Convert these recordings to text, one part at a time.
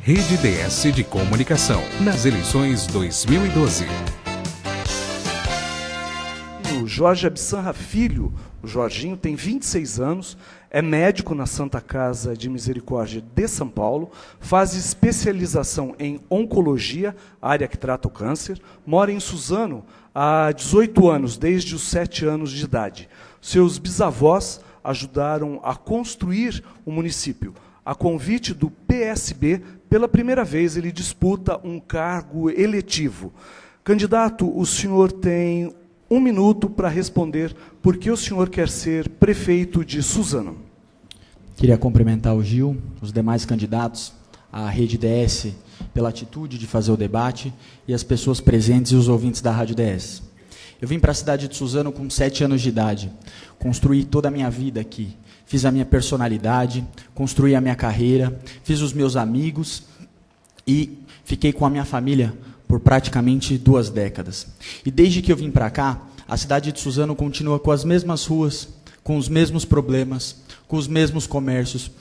Rede DS de Comunicação, nas eleições 2012. O Jorge Absanra Filho, o Jorginho, tem 26 anos, é médico na Santa Casa de Misericórdia de São Paulo, faz especialização em oncologia, área que trata o câncer, mora em Suzano há 18 anos, desde os 7 anos de idade. Seus bisavós ajudaram a construir o município. A convite do PSB, pela primeira vez, ele disputa um cargo eletivo. Candidato, o senhor tem 1 minuto para responder por que o senhor quer ser prefeito de Suzano. Queria cumprimentar o Gil, os demais candidatos, a Rede DS pela atitude de fazer o debate e as pessoas presentes e os ouvintes da Rádio DS. Eu vim para a cidade de Suzano com 7 anos de idade, construí toda a minha vida aqui, fiz a minha personalidade, construí a minha carreira, fiz os meus amigos e fiquei com a minha família por praticamente 2 décadas. E desde que eu vim para cá, a cidade de Suzano continua com as mesmas ruas, com os mesmos problemas, com os mesmos comércios,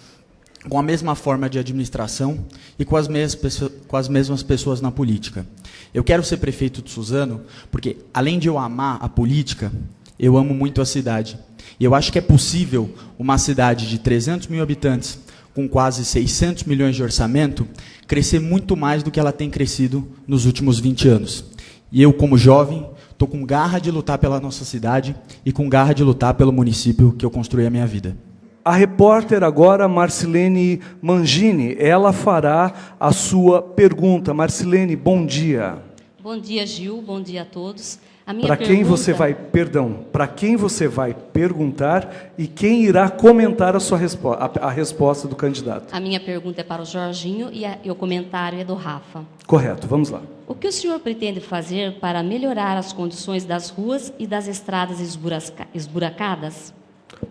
com a mesma forma de administração e com as mesmas pessoas na política. Eu quero ser prefeito de Suzano porque, além de eu amar a política, eu amo muito a cidade. E eu acho que é possível uma cidade de 300 mil habitantes, com quase 600 milhões de orçamento, crescer muito mais do que ela tem crescido nos últimos 20 anos. E eu, como jovem, estou com garra de lutar pela nossa cidade e com garra de lutar pelo município que eu construí a minha vida. A repórter agora, Marcilene Mangini, ela fará a sua pergunta. Marcilene, bom dia. Bom dia, Gil, bom dia a todos. Para quem você vai perguntar e quem irá comentar a sua a resposta do candidato? A minha pergunta é para o Jorginho e o comentário é do Rafa. Correto, vamos lá. O que o senhor pretende fazer para melhorar as condições das ruas e das estradas esburacadas?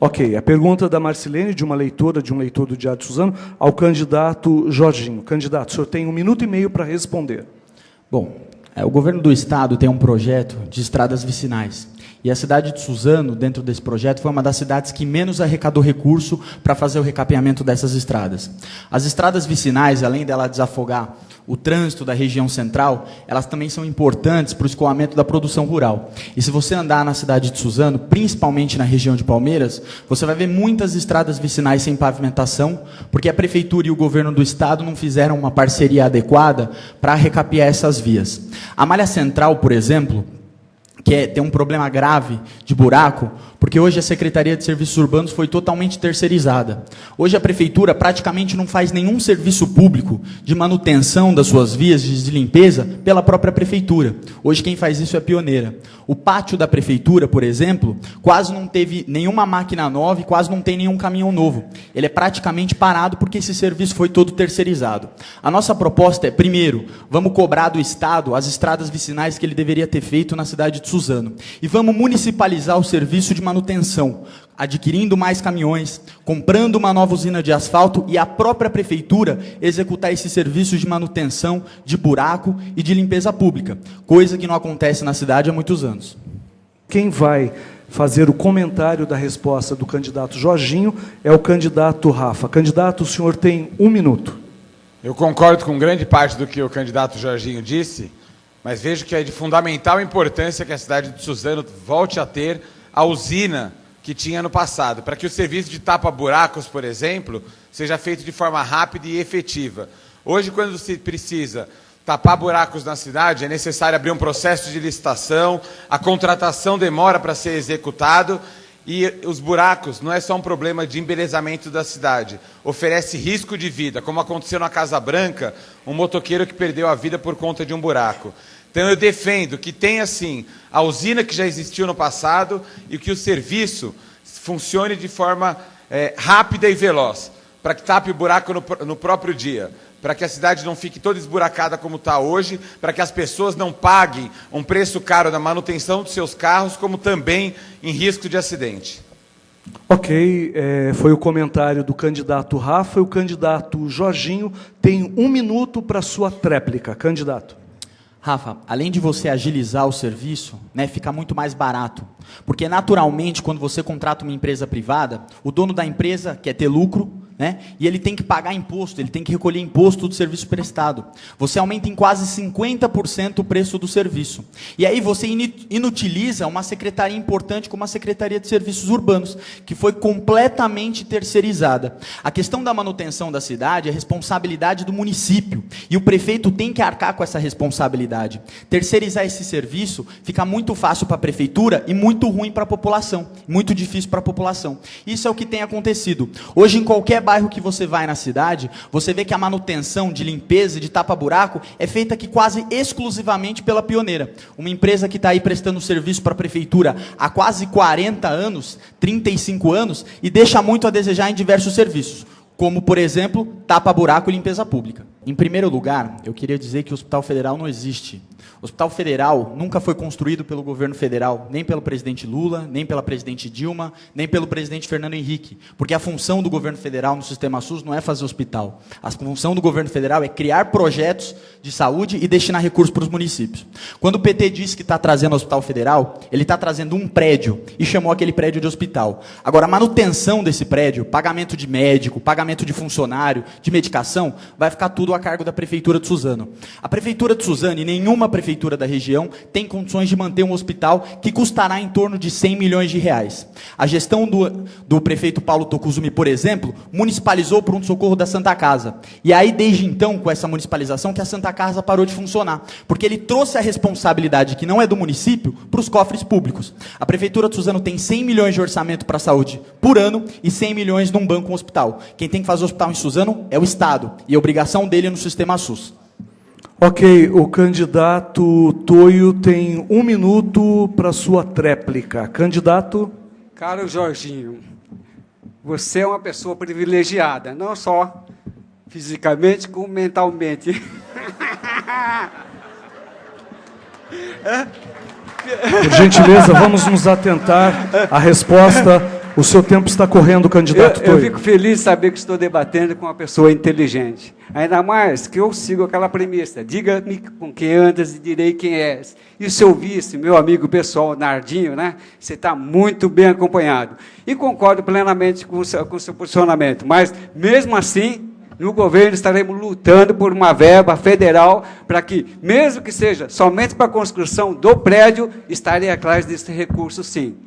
Ok, a pergunta da Marcilene, de uma leitora, de um leitor do Diário de Suzano, ao candidato Jorginho. Candidato, o senhor tem 1 minuto e meio para responder. Bom, o governo do estado tem um projeto de estradas vicinais. E a cidade de Suzano, dentro desse projeto, foi uma das cidades que menos arrecadou recurso para fazer o recapeamento dessas estradas. As estradas vicinais, além dela desafogar o trânsito da região central, elas também são importantes para o escoamento da produção rural. E se você andar na cidade de Suzano, principalmente na região de Palmeiras, você vai ver muitas estradas vicinais sem pavimentação, porque a prefeitura e o governo do estado não fizeram uma parceria adequada para recapear essas vias. A malha central, por exemplo, tem um problema grave de buraco, porque hoje a Secretaria de Serviços Urbanos foi totalmente terceirizada. Hoje a Prefeitura praticamente não faz nenhum serviço público de manutenção das suas vias de limpeza pela própria Prefeitura. Hoje quem faz isso é a Pioneira. O pátio da Prefeitura, por exemplo, quase não teve nenhuma máquina nova e quase não tem nenhum caminhão novo. Ele é praticamente parado porque esse serviço foi todo terceirizado. A nossa proposta é, primeiro, vamos cobrar do Estado as estradas vicinais que ele deveria ter feito na cidade de Suzano. E vamos municipalizar o serviço de manutenção, adquirindo mais caminhões, comprando uma nova usina de asfalto e a própria prefeitura executar esse serviço de manutenção de buraco e de limpeza pública, coisa que não acontece na cidade há muitos anos. Quem vai fazer o comentário da resposta do candidato Jorginho é o candidato Rafa. Candidato, o senhor tem 1 minuto. Eu concordo com grande parte do que o candidato Jorginho disse, mas vejo que é de fundamental importância que a cidade de Suzano volte a ter a usina que tinha no passado, para que o serviço de tapa-buracos, por exemplo, seja feito de forma rápida e efetiva. Hoje, quando se precisa tapar buracos na cidade, é necessário abrir um processo de licitação, a contratação demora para ser executado, e os buracos não é só um problema de embelezamento da cidade, oferece risco de vida, como aconteceu na Casa Branca, um motoqueiro que perdeu a vida por conta de um buraco. Então eu defendo que tenha, sim, a usina que já existiu no passado e que o serviço funcione de forma rápida e veloz, para que tape o buraco no próprio dia, para que a cidade não fique toda esburacada como está hoje, para que as pessoas não paguem um preço caro na manutenção dos seus carros, como também em risco de acidente. Ok, foi o comentário do candidato Rafa e o candidato Jorginho tem 1 minuto para sua tréplica. Candidato. Rafa, além de você agilizar o serviço, fica muito mais barato. Porque, naturalmente, quando você contrata uma empresa privada, o dono da empresa quer ter lucro, né? E ele tem que pagar imposto, ele tem que recolher imposto do serviço prestado. Você aumenta em quase 50% o preço do serviço. E aí você inutiliza uma secretaria importante como a Secretaria de Serviços Urbanos, que foi completamente terceirizada. A questão da manutenção da cidade é responsabilidade do município, e o prefeito tem que arcar com essa responsabilidade. Terceirizar esse serviço fica muito fácil para a prefeitura e muito ruim para a população, muito difícil para a população. Isso é o que tem acontecido. Hoje, em qualquer bairro que você vai na cidade, você vê que a manutenção de limpeza e de tapa-buraco é feita aqui quase exclusivamente pela Pioneira. Uma empresa que está aí prestando serviço para a prefeitura há quase 40 anos, 35 anos, e deixa muito a desejar em diversos serviços, como, por exemplo, tapa-buraco e limpeza pública. Em primeiro lugar, eu queria dizer que o Hospital Federal não existe. O Hospital Federal nunca foi construído pelo governo federal, nem pelo presidente Lula, nem pela presidente Dilma, nem pelo presidente Fernando Henrique, porque a função do governo federal no sistema SUS não é fazer hospital. A função do governo federal é criar projetos de saúde e destinar recursos para os municípios. Quando o PT disse que está trazendo o Hospital Federal, ele está trazendo um prédio e chamou aquele prédio de hospital. Agora, a manutenção desse prédio, pagamento de médico, pagamento de funcionário, de medicação, vai ficar tudo a cargo da Prefeitura de Suzano. A Prefeitura de Suzano e nenhuma prefeitura da região tem condições de manter um hospital que custará em torno de 100 milhões de reais. A gestão do prefeito Paulo Tokuzumi, por exemplo, municipalizou o pronto-socorro da Santa Casa. E aí, desde então, com essa municipalização, que a Santa Casa parou de funcionar. Porque ele trouxe a responsabilidade, que não é do município, para os cofres públicos. A Prefeitura de Suzano tem 100 milhões de orçamento para a saúde por ano e 100 milhões num banco, um hospital. Quem tem que fazer o hospital em Suzano é o Estado. E a obrigação dele no sistema SUS. Ok, o candidato Toio tem 1 minuto para sua tréplica. Candidato? Caro Jorginho, você é uma pessoa privilegiada, não só fisicamente, como mentalmente. Por gentileza, vamos nos atentar à resposta. O seu tempo está correndo, candidato Toio. Eu fico feliz de saber que estou debatendo com uma pessoa inteligente. Ainda mais que eu sigo aquela premissa. Diga-me com quem andas e direi quem és. E se eu visse, meu amigo pessoal, Nardinho, né? Você está muito bem acompanhado. E concordo plenamente com o seu posicionamento. Mas, mesmo assim, no governo estaremos lutando por uma verba federal para que, mesmo que seja somente para a construção do prédio, estarei atrás desse recurso, sim.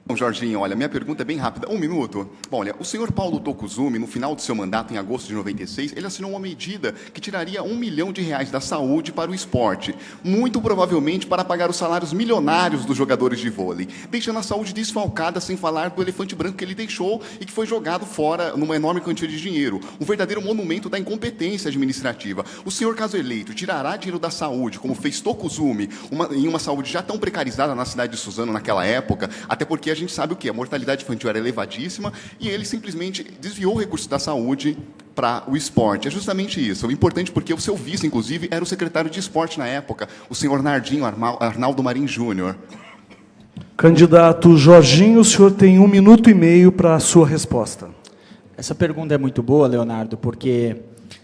Bom, Jorginho, olha, minha pergunta é bem rápida. 1 minuto. Bom, olha, o senhor Paulo Tokuzumi, no final do seu mandato, em agosto de 96, ele assinou uma medida que tiraria R$1 milhão da saúde para o esporte, muito provavelmente para pagar os salários milionários dos jogadores de vôlei, deixando a saúde desfalcada, sem falar do elefante branco que ele deixou e que foi jogado fora numa enorme quantia de dinheiro. Um verdadeiro monumento da incompetência administrativa. O senhor, caso eleito, tirará dinheiro da saúde, como fez Tokuzumi, em uma saúde já tão precarizada na cidade de Suzano naquela época, até porque a gente sabe o que? A mortalidade infantil era elevadíssima e ele simplesmente desviou o recurso da saúde para o esporte. É justamente isso. O importante porque o seu vice, inclusive, era o secretário de esporte na época, o senhor Nardinho Arnaldo Marim Júnior. Candidato Jorginho, o senhor tem 1 minuto e meio para a sua resposta. Essa pergunta é muito boa, Leonardo, porque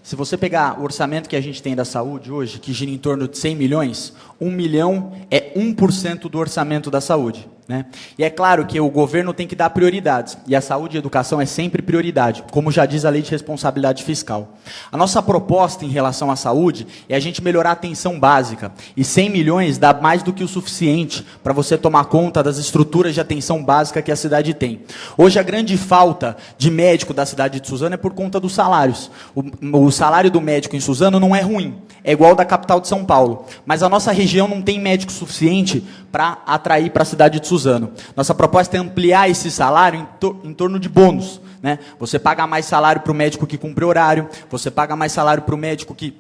se você pegar o orçamento que a gente tem da saúde hoje, que gira em torno de 100 milhões, 1 milhão é 1% do orçamento da saúde. Né? E é claro que o governo tem que dar prioridades, e a saúde e a educação é sempre prioridade, como já diz a lei de responsabilidade fiscal. A nossa proposta em relação à saúde é a gente melhorar a atenção básica, e 100 milhões dá mais do que o suficiente para você tomar conta das estruturas de atenção básica que a cidade tem. Hoje a grande falta de médico da cidade de Suzano é por conta dos salários. O salário do médico em Suzano não é ruim, é igual ao da capital de São Paulo, mas a nossa região não tem médico suficiente para atrair para a cidade de Suzano. Nossa proposta é ampliar esse salário em torno de bônus. Né? Você paga mais salário para o médico que cumpre horário, você paga mais salário para o médico que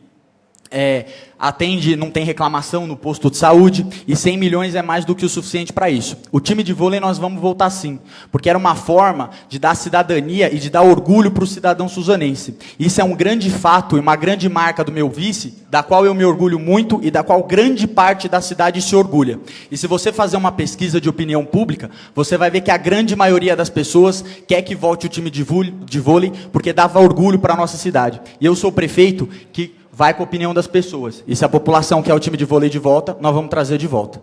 atende, não tem reclamação no posto de saúde, e 100 milhões é mais do que o suficiente para isso. O time de vôlei nós vamos voltar sim, porque era uma forma de dar cidadania e de dar orgulho para o cidadão suzanense. Isso é um grande fato e uma grande marca do meu vice, da qual eu me orgulho muito e da qual grande parte da cidade se orgulha. E se você fazer uma pesquisa de opinião pública, você vai ver que a grande maioria das pessoas quer que volte o time de vôlei, porque dava orgulho para a nossa cidade. E eu sou o prefeito que vai com a opinião das pessoas. E se a população quer o time de vôlei de volta, nós vamos trazer de volta.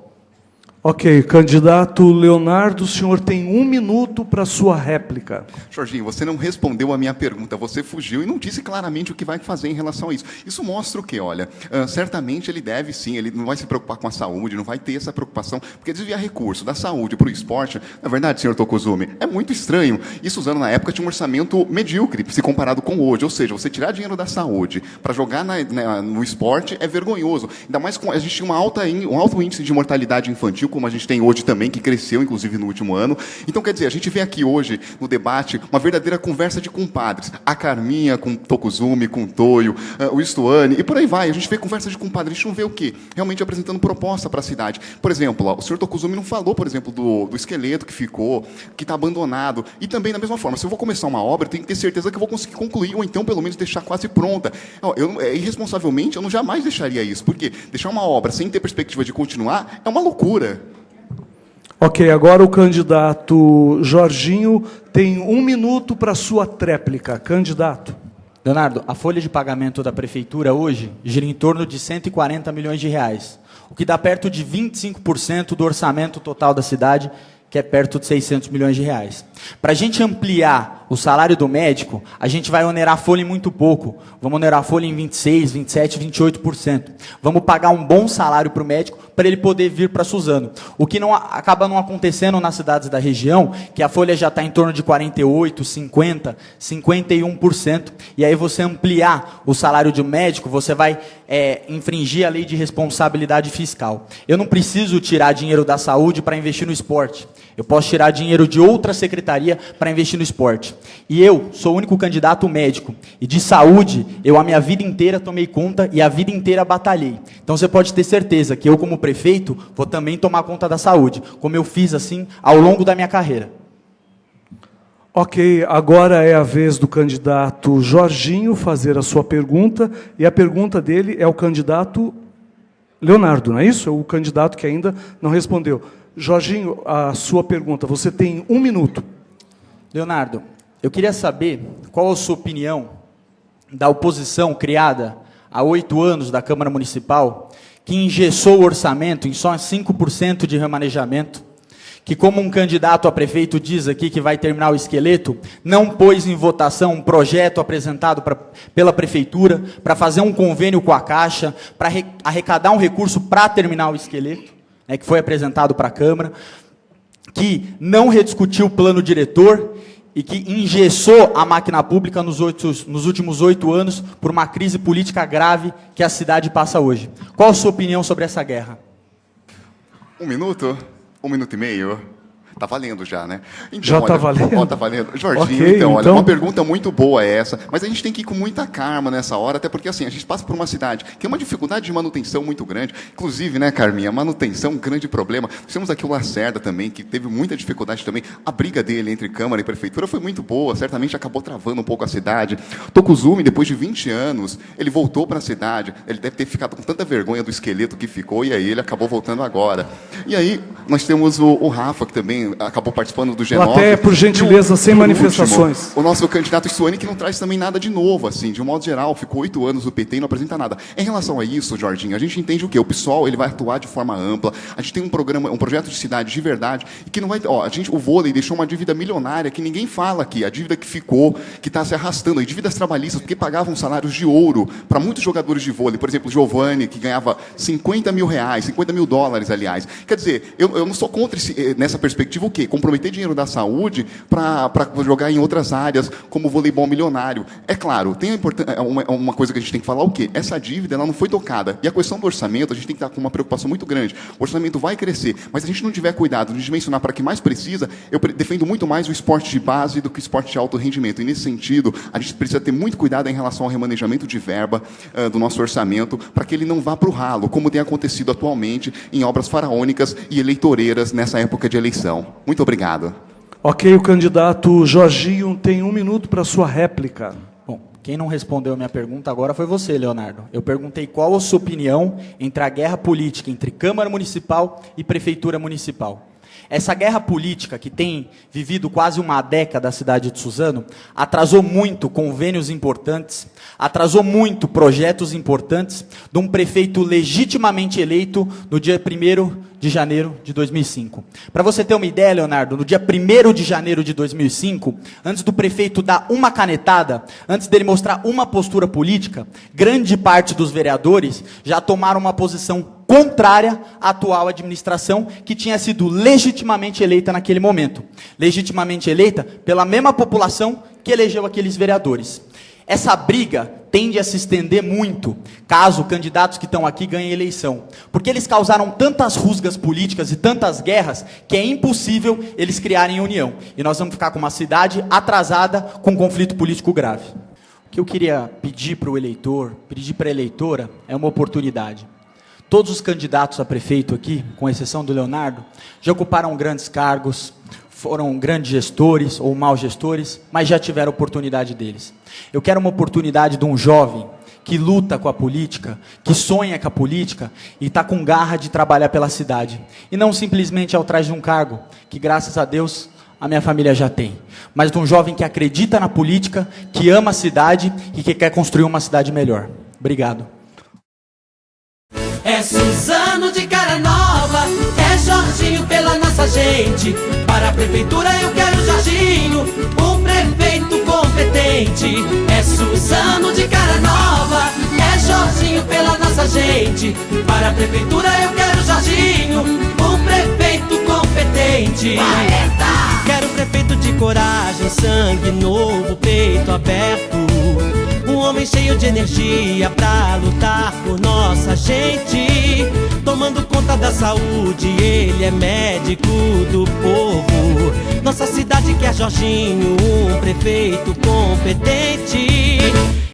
Ok, candidato Leonardo, o senhor tem 1 minuto para sua réplica. Jorginho, você não respondeu a minha pergunta, você fugiu e não disse claramente o que vai fazer em relação a isso. Isso mostra o quê? Olha, certamente ele deve sim, ele não vai se preocupar com a saúde, não vai ter essa preocupação, porque desviar recurso da saúde para o esporte, na verdade, senhor Tokuzumi, é muito estranho. Isso usando na época tinha um orçamento medíocre, se comparado com hoje, ou seja, você tirar dinheiro da saúde para jogar no esporte é vergonhoso. Ainda mais com a gente tinha um alto índice de mortalidade infantil, como a gente tem hoje também, que cresceu, inclusive, no último ano. Então, quer dizer, a gente vê aqui hoje, no debate, uma verdadeira conversa de compadres. A Carminha com o Tokuzumi, com o Toyo, o Istuane, e por aí vai. A gente vê conversa de compadres, a gente não vê o quê? Realmente apresentando proposta para a cidade. Por exemplo, o senhor Tokuzumi não falou, por exemplo, do esqueleto que ficou, que está abandonado. E também, da mesma forma, se eu vou começar uma obra, eu tenho que ter certeza que eu vou conseguir concluir, ou então, pelo menos, deixar quase pronta. Irresponsavelmente, eu não jamais deixaria isso, porque deixar uma obra sem ter perspectiva de continuar é uma loucura. Ok, agora o candidato Jorginho tem 1 minuto para sua tréplica. Candidato. Leonardo, a folha de pagamento da prefeitura hoje gira em torno de 140 milhões de reais, o que dá perto de 25% do orçamento total da cidade, que é perto de 600 milhões de reais. Para a gente ampliar o salário do médico, a gente vai onerar a folha em muito pouco. Vamos onerar a folha em 26%, 27%, 28%. Vamos pagar um bom salário para o médico para ele poder vir para Suzano. O que acaba não acontecendo nas cidades da região, que a folha já está em torno de 48%, 50%, 51%. E aí você ampliar o salário de um médico, você vai infringir a lei de responsabilidade fiscal. Eu não preciso tirar dinheiro da saúde para investir no esporte. Eu posso tirar dinheiro de outra secretaria para investir no esporte. E eu sou o único candidato médico. E de saúde, eu a minha vida inteira tomei conta e a vida inteira batalhei. Então você pode ter certeza que eu, como prefeito, vou também tomar conta da saúde, como eu fiz assim ao longo da minha carreira. Ok, agora é a vez do candidato Jorginho fazer a sua pergunta. E a pergunta dele é o candidato Leonardo, não é isso? É o candidato que ainda não respondeu. Jorginho, a sua pergunta, você tem 1 minuto. Leonardo, eu queria saber qual a sua opinião da oposição criada há 8 anos da Câmara Municipal, que engessou o orçamento em só 5% de remanejamento, que, como um candidato a prefeito diz aqui que vai terminar o esqueleto, não pôs em votação um projeto apresentado pela prefeitura para fazer um convênio com a Caixa, para arrecadar um recurso para terminar o esqueleto, que foi apresentado para a Câmara, que não rediscutiu o plano diretor e que engessou a máquina pública nos últimos 8 anos por uma crise política grave que a cidade passa hoje. Qual a sua opinião sobre essa guerra? 1 minuto? 1 minuto e meio? Tá valendo já, né? Então, já tá valendo? Tá valendo. Jorginho, okay, então, olha, uma pergunta muito boa essa, mas a gente tem que ir com muita calma nessa hora, até porque, assim, a gente passa por uma cidade que tem uma dificuldade de manutenção muito grande, inclusive, né, Carminha, manutenção, um grande problema. Nós temos aqui o Lacerda também, que teve muita dificuldade também. A briga dele entre Câmara e Prefeitura foi muito boa, certamente acabou travando um pouco a cidade. Tokuzumi, depois de 20 anos, ele voltou para a cidade, ele deve ter ficado com tanta vergonha do esqueleto que ficou, e aí ele acabou voltando agora. E aí, nós temos o Rafa, que também acabou participando do G9. Até, por gentileza, sem manifestações. Último, o nosso candidato Istuane, que não traz também nada de novo, assim, de um modo geral, ficou 8 anos no PT e não apresenta nada. Em relação a isso, Jorginho, a gente entende o quê? O PSOL, ele vai atuar de forma ampla, a gente tem um programa, um projeto de cidade de verdade, e que não vai... o vôlei deixou uma dívida milionária, que ninguém fala aqui, a dívida que ficou, que está se arrastando, e dívidas trabalhistas, porque pagavam salários de ouro para muitos jogadores de vôlei, por exemplo, Giovani, que ganhava 50 mil reais, 50 mil dólares, aliás. Quer dizer, eu não sou contra nessa perspectiva o quê? Comprometer dinheiro da saúde para jogar em outras áreas, como o voleibol milionário. É claro, tem uma coisa que a gente tem que falar, o quê? Essa dívida ela não foi tocada. E a questão do orçamento, a gente tem que estar com uma preocupação muito grande. O orçamento vai crescer, mas se a gente não tiver cuidado de dimensionar para que mais precisa, eu defendo muito mais o esporte de base do que o esporte de alto rendimento. E, nesse sentido, a gente precisa ter muito cuidado em relação ao remanejamento de verba do nosso orçamento, para que ele não vá para o ralo, como tem acontecido atualmente em obras faraônicas e eleitoreiras nessa época de eleição. Muito obrigado. Ok, o candidato Jorginho tem 1 minuto para sua réplica. Bom, quem não respondeu a minha pergunta agora foi você, Leonardo. Eu perguntei qual a sua opinião entre a guerra política entre Câmara Municipal e Prefeitura Municipal. Essa guerra política que tem vivido quase uma década a cidade de Suzano, atrasou muito convênios importantes, atrasou muito projetos importantes de um prefeito legitimamente eleito no dia 1º de janeiro de 2005. Para você ter uma ideia, Leonardo, no dia 1º de janeiro de 2005, antes do prefeito dar uma canetada, antes dele mostrar uma postura política, grande parte dos vereadores já tomaram uma posição contrária à atual administração, que tinha sido legitimamente eleita naquele momento. Legitimamente eleita pela mesma população que elegeu aqueles vereadores. Essa briga tende a se estender muito, caso candidatos que estão aqui ganhem eleição. Porque eles causaram tantas rusgas políticas e tantas guerras, que é impossível eles criarem união. E nós vamos ficar com uma cidade atrasada, com um conflito político grave. O que eu queria pedir para o eleitor, pedir para a eleitora, é uma oportunidade. Todos os candidatos a prefeito aqui, com exceção do Leonardo, já ocuparam grandes cargos, foram grandes gestores ou maus gestores, mas já tiveram a oportunidade deles. Eu quero uma oportunidade de um jovem que luta com a política, que sonha com a política e está com garra de trabalhar pela cidade. E não simplesmente ao trás de um cargo, que graças a Deus a minha família já tem. Mas de um jovem que acredita na política, que ama a cidade e que quer construir uma cidade melhor. Obrigado. É Suzano de cara nova, é Jorginho pela nossa gente. Para a prefeitura eu quero Jorginho, um prefeito competente. É Suzano de cara nova, é Jorginho pela nossa gente. Para a prefeitura eu quero Jorginho, um prefeito competente. Quero prefeito de coragem, sangue novo, peito aberto. Um homem cheio de energia pra lutar por nossa gente. Tomando conta da saúde, ele é médico do povo. Nossa cidade quer Jorginho, um prefeito competente.